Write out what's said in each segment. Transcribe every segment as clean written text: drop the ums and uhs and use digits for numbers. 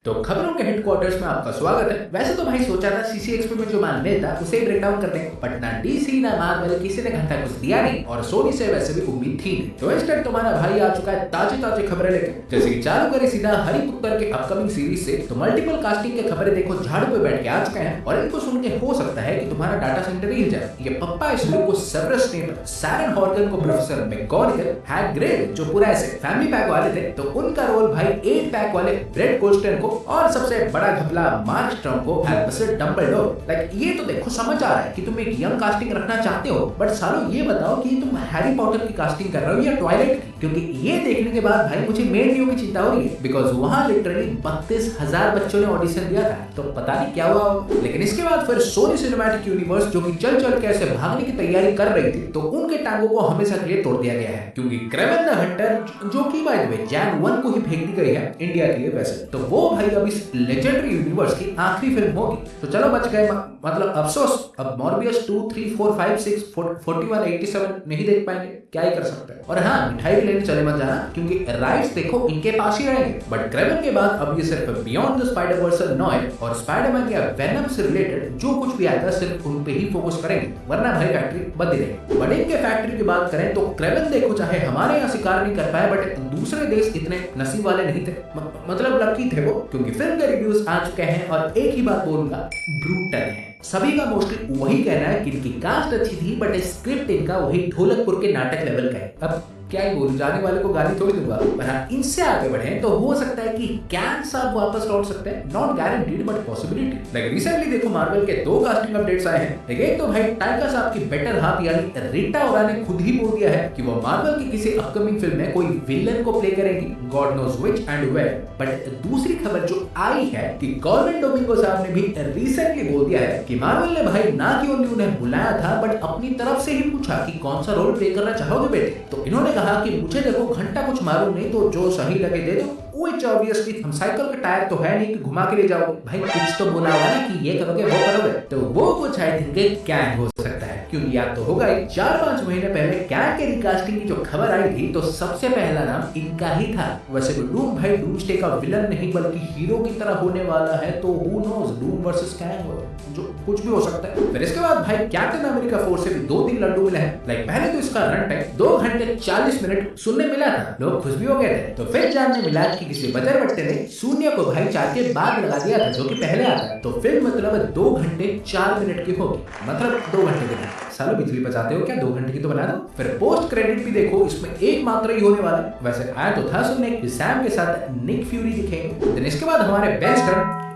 तो खबरों के हेडक्वार्टर्स में आपका स्वागत है। वैसे तो भाई सोचा था CCXP में जो माल मिलता उसे ब्रेक डाउन करते हैं, बट ना DC ना मार्वल किसी ने घंटा कुछ दिया नहीं और सोनी से वैसे भी उम्मीद थी नहीं। तो इंस्टेंट तुम्हारा भाई आ चुका है ताजी खबरें लेके। जैसे कि चालू करें सीधा हरी पुत्र के अपकमिंग सीरीज से, तो मल्टीपल कास्टिंग के खबरें देखो झाड़ू पे बैठ के आ चुके हैं और इनको सुन के हो सकता है कि तुम्हारा डाटा सेंटर हिल जाए। ये पप्पा इस लुक को सेवरस स्नेप, सैरन हॉर्गन को प्रोफेसर मैकगॉनिगल, हैग्रिड जो पूरा ऐसे फैमिली पैक वाले थे तो उनका रोल भाई 8 पैक वाले ब्रेड कोस्टन को, और सबसे बड़ा घपला मार्क स्ट्रॉन्ग को एल्बस डंबलडोर। लाइक ये तो देखो समझ आ रहा है कि तुम एक यंग कास्टिंग रखना चाहते हो, बट सालों ये बताओ कि तुम हैरी पॉटर की कास्टिंग कर रहे हो या ट्वाइलाइट की? क्योंकि ये देखने के बाद भाई मुझे मेन न्यू की चिंता हो रही है, बिकॉज वहां लिटरली 32,000 बच्चों ने ऑडिशन दिया था, तो पता नहीं क्या हुआ। लेकिन इसके बाद फिर सोनी सिनेमैटिक यूनिवर्स जो कि चल के ऐसे भागने की तैयारी कर रही थी, तो उनके टांगों को हमेशा के लिए तोड़ दिया गया है, क्योंकि क्रेवन द हंटर जो कि बाय द वे जैन 1 को ही फेंक दी गई है इंडिया के लिए वैसे, तो वो भाई अब इस लेजेंडरी यूनिवर्स की आखिरी फिल्म होगी। तो चलो बच गए, मतलब अफसोस अब मॉर्बियस 2, 3, 4, 5, 6, 41, 87 नहीं देख पाएंगे, क्या ही कर सकते हैं। और हाँ, मिठाई भी लेने चले मत जाना, क्योंकि राइट्स देखो इनके पास ही रहेंगे। बट क्रेवन के बाद अब ये सिर्फ बियॉन्ड द स्पाइडर वर्स नॉय और स्पाइडरमैन या वेनम से रिलेटेड जो कुछ भी आएगा सिर्फ उन पे ही फोकस करेंगे, वरना भाई फैक्ट्री बंद ही रहेगी। बट इनके फैक्ट्री की बात करें तो क्रेवन देखो चाहे हमारे यहाँ शिकार नहीं कर पाए, बट दूसरे देश इतने नसीब वाले नहीं थे, मतलब लकी थे वो, क्योंकि फिल्म के रिव्यूज आ चुके हैं और एक ही बात बोलूंगा, ब्रूटल है। सभी का मोस्टली वही कहना है कि इनकी कास्ट अच्छी थी, बट स्क्रिप्ट इनका वही ढोलकपुर के नाटक लेवल का है। अब क्या ही बोलूं, जाने वाले को गाली थोड़ी दूंगा। पर हाँ, इनसे आगे बढ़े तो हो सकता है कि कैन साहब वापस लौट सकते हैं, नॉट गारंटीड बट पॉसिबिलिटी। लेकिन रिसेंटली देखो मार्वल के 2 कास्टिंग अपडेट्स आए हैं। एक तो भाई टाइगा साहब की बेटर हाफ यानी रीटा ओरा ने खुद ही बोल दिया है कि वो मार्वल की किसी अपकमिंग फिल्म में कोई विलन को प्ले करेंगी, God knows which and where. But दूसरी खबर जो आई है कि कॉल्विन डोमिंगो साहब ने भी रिसेंटली बोल दिया है कि मार्वल ने भाई ना कि ओनली उन्हें बुलाया था, बट अपनी तरफ से ही पूछा कि कौन सा रोल प्ले करना चाहोगे बेटे। तो इन्होंने कहा कि मुझे देखो घंटा कुछ मालूम नहीं, तो जो सही लगे दे दो। ऑब्वियसली हम साइकिल का टायर तो है नहीं कि घुमा के ले जाओगे, भाई कुछ तो बोला होगा ना कि ये करोगे वो करोगे, तो वो कुछ आई थिंक क्या हो सकता है, क्योंकि याद तो होगा ही 4-5 महीने पहले क्या के रिकास्टिंग की जो खबर आई थी, तो सबसे पहला नाम इनका ही था। वैसे तो डूम भाई डूम्सडे का विलन नहीं बल्कि हीरो की तरह होने वाला है, तो who knows Doom versus Kang जो कुछ भी हो सकता है। फिर इसके बाद भाई कैप्टन अमेरिका 4 से भी 2-3 लड्डू मिले हैं। लाइक पहले तो इसका रन टाइम 2 घंटे 40 मिनट सुनने मिला था, लोग खुश भी हो गए थे। तो फिर जानने मिला कि किसी बजर बट्टे ने शून्य को भाई 4 के बाद लगा दिया था, जो कि पहले आता है। तो फिल्म मतलब 2 घंटे 4 मिनट की होगी, मतलब 2 घंटे की। सालों बिजली बचाते हो क्या, 2 घंटे की तो बना दो। फिर पोस्ट क्रेडिट भी देखो, इसमें एक मात्र ही होने वाला है। वैसे आया तो था सुनने कि सैम के साथ निक फ्यूरी दिखेंगे। देन इसके बाद हमारे बेस्ट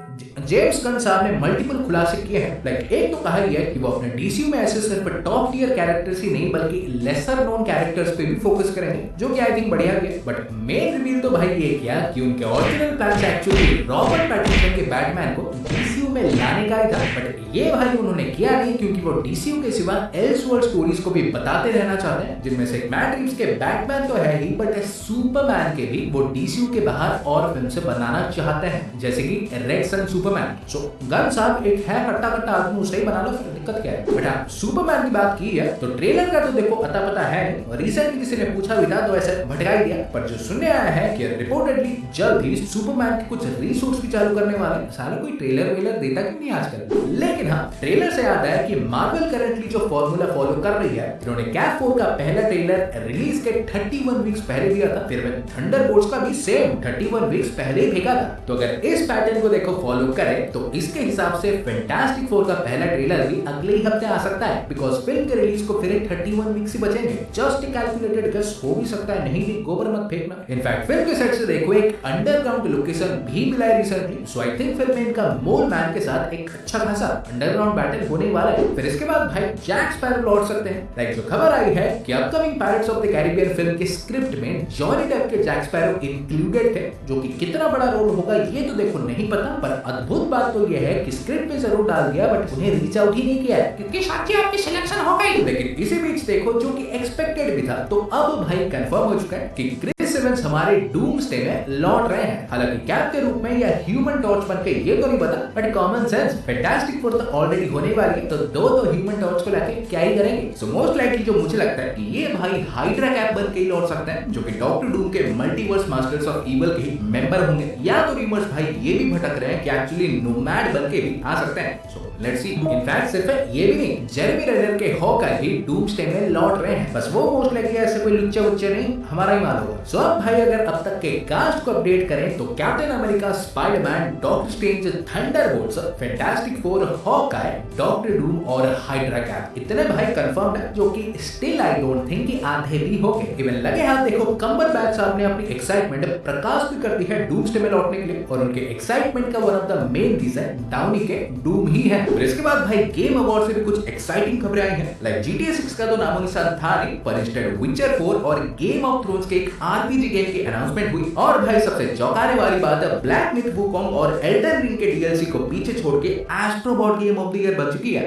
जेम्स गन साहब ने मल्टीपल खुलासे किए हैं। लाइक एक तो कहा ही है कि वो अपने DCU में ऐसे सिर्फ टॉप टियर कैरेक्टर्स ही नहीं बल्कि लेसर नोन कैरेक्टर्स पे भी फोकस करेंगे, जो कि आई थिंक बढ़िया भी है। बट मेन रिवील तो भाई ये किया कि उनके original plan actually Robert Pattinson के बैटमैन को DCU में लाने का ही था, बट ये भाई उन्होंने किया नहीं, क्योंकि वो DCU के सिवा एल्सवर्ल्ड स्टोरीज को भी बताते रहना चाहते हैं, जिनमें से मैट रिव्स के बैटमैन तो है ही, बट सुपरमैन के भी वो DCU के बाहर और फिल्म से बनाना चाहते हैं, जैसे कि रेड सन सुपरमैन। सो गन साहब एक है कट्टा आदमी, उसे ही बना लो, फिर दिक्कत क्या है। बट हाँ, सुपरमैन की बात की है तो ट्रेलर का तो देखो अता पता है, और रिसेंटली किसी ने पूछा भी था तो ऐसे भटका ही दिया। पर जो सुनने आया है कि रिपोर्टेडली जल्द ही सुपरमैन के कुछ रीशूट्स भी चालू करने वाले। साला कोई ट्रेलर देता क्यों नहीं आजकल। लेकिन हाँ, ट्रेलर से याद आया कि मार्वल करंटली जो फॉर्मूला फॉलो कर रही है, इन्होंने कैप 4 का पहला ट्रेलर रिलीज के 31 वीक्स पहले दिया था, फिर थंडरबोल्ट्स का भी सेम 31 वीक्स पहले ही भेजा था। तो अगर इस पैटर्न को देखो फॉलो करें तो इसके हिसाब से फैंटास्टिक 4 का पहला ट्रेलर भी अगले ही हफ्ते आ सकता है, बिकॉज फिल्म के रिलीज को फिर 31 वीक्स ही बचेंगे। जस्ट कैलकुलेटेड गेस हो भी सकता है, नहीं नहीं गोबर मत फेंकना। इनफैक्ट फिल्म के सेट से देखो एक अंडरग्राउंड लोकेशन भी मिला है recently, so I think film में इनका मोल मैन के साथ एक अच्छा खासा अंडरग्राउंड बैटल होने वाला है। फिर इसके बाद भाई जैक स्पैरो लौट सकते हैं। लाइक जो खबर आई है कि upcoming pirates of the Caribbean film के स्क्रिप्ट में जॉनी डेप के जैक स्पैरो इंक्लूडेड थे, जो कि कितना बड़ा रोल होगा ये तो देखो नहीं पता, पर अद्भुत बात तो ये है कि स्क्रिप्ट में जरूर डाल दिया, बट उन्हें रीच आउट ही नहीं किया है, क्योंकि साथी आपकी सिलेक्शन हो गई। लेकिन इसी बीच देखो जो कि एक्सपेक्टेड भी था, तो अब भाई कंफर्म हो चुका है कि क्रिस इवेंट्स हमारे डूम्सडे में लौट रहे हैं। हालांकि कैप के रूप में या ह्यूमन टॉर्च बनके ये तो नहीं पता, but common sense fantastic four तो ऑलरेडी होने वाली है, तो दो ह्यूमन टॉर्च को लाके क्या ही करेंगे। सो मोस्ट लाइकली जो मुझे लगता है कि ये भाई हाइड्रा कैप बन के ही लौट सकता है, जो कि डॉक्टर डूम के मल्टीवर्स मास्टर्स ऑफ इविल के मेंबर होंगे। या तो रीमर्स भाई ये भी भटक रहे हैं कि एक्चुअली नोमैड बन के भी आ सकते हैं। So let's see. इनफैक्ट सिर्फ ये भी नहीं, जेरेमी रेनर के हॉकाई भी डूम्सडे में लौट रहे हैं, बस वो मोस्ट लाइकली ऐसे कोई लुच्चे वुच्चे नहीं, हमारा ही माल होगा। सो अब भाई अगर अब तक के कास्ट को अपडेट करें तो captain America, Spiderman, doctor strange, Thunderbolts, fantastic four, Hawkeye, doctor Doom और हाइड्रा कैप इतने भाई कंफर्म्ड है, जो कि स्टिल आई डोंट थिंक कि आधे भी होंगे। इवन लगे हाथ देखो कम्बरबैच साहब ने अपनी एक्साइटमेंट प्रकाश भी कर दी है डूम्सडे में लौटने के लिए, और उनके एक्साइटमेंट का one of the main reason Downey के डूम ही है। फिर इसके बाद भाई गेम अवार्ड से भी कुछ एक्साइटिंग खबरें आई हैं। लाइक GTA 6 का तो नामो निशान था नहीं, पर इंस्टेड विचर 4 और गेम ऑफ थ्रोन्स के एक RPG गेम की अनाउंसमेंट हुई। और भाई सबसे चौंकाने वाली बात है, ब्लैक मिथ वुकोंग और एल्डन रिंग के DLC को पीछे छोड़ के एस्ट्रोबॉट गेम ऑफ द ईयर बन चुकी है।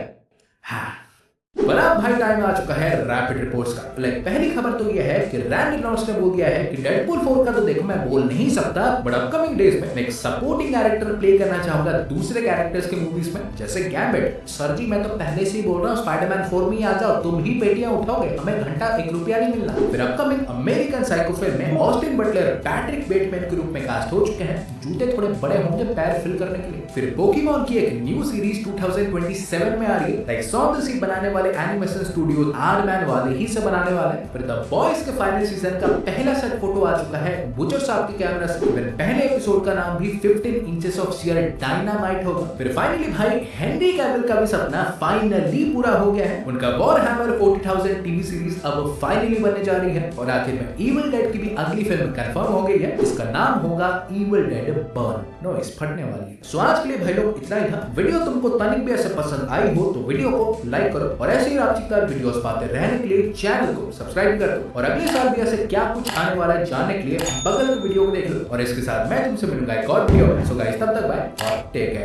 हाँ, पर अब भाई टाइम आ चुका है रैपिड रिपोर्ट्स का। लाइक पहली खबर तो यह है कि रैंडी रेनॉल्ड्स ने बोल दिया है कि डेडपूल 4 का तो देखो मैं बोल नहीं सकता, बट अपकमिंग डेज में मैं एक सपोर्टिंग कैरेक्टर प्ले करना चाहूंगा दूसरे कैरेक्टर्स के मूवीज में, जैसे गैम्बिट। सर जी मैं तो पहले से ही बोल रहा हूँ स्पाइडरमैन 4 में ही आ जाओ, तुम ही पेटियां उठाओगे, हमें घंटा 1 रुपया नहीं मिलना। फिर अपकमिंग अमेरिकन साइको फिल्म में ऑस्टिन बटलर पैट्रिक बेटमैन के रूप में कास्ट हो चुके हैं, जूते थोड़े बड़े होंगे पैर फिल करने के लिए। फिर पोकेमॉन की एक न्यू सीरीज 2027 में आ रही है। लाइक सॉन्ग द सी बनाने वाले एनिमेशन स्टूडियो आर्टमैन वाले ही से बनाने वाले हैं। फिर द बॉयज के फाइनल सीजन का पहला सेट फोटो आ चुका है बुचर साहब के कैमरा से। फिर पहले एपिसोड का नाम भी 15 इंचेस ऑफ शियर डायनामाइट होगा। फिर फाइनली भाई हेनरी कैविल का भी सपना फाइनली पूरा हो गया है। उनका वॉरहैमर 40,000 टीवी सीरीज अब फाइनली बनने जा रही है, और आखिर में इविल डेड की भी अगली फिल्म कंफर्म हो गई है। इसका नाम होगा इविल डेड बर्न। नॉइस फटने वाली है। सो आज के लिए भाई लोग इतना ही था। वीडियो तुमको तनिक भी ऐसे पसंद आई हो तो वीडियो को लाइक करो, और ऐसे ही आपचिकदार वीडियोस पाते रहने के लिए चैनल को सब्सक्राइब कर दो, और अगले साल भी ऐसे क्या कुछ आने वाला है जानने के लिए बगल में वीडियो को देख लो। और इसके साथ मैं तुमसे मिलूंगा एक और वीडियो में। सो गाइस तब तक बाय और टेक केयर।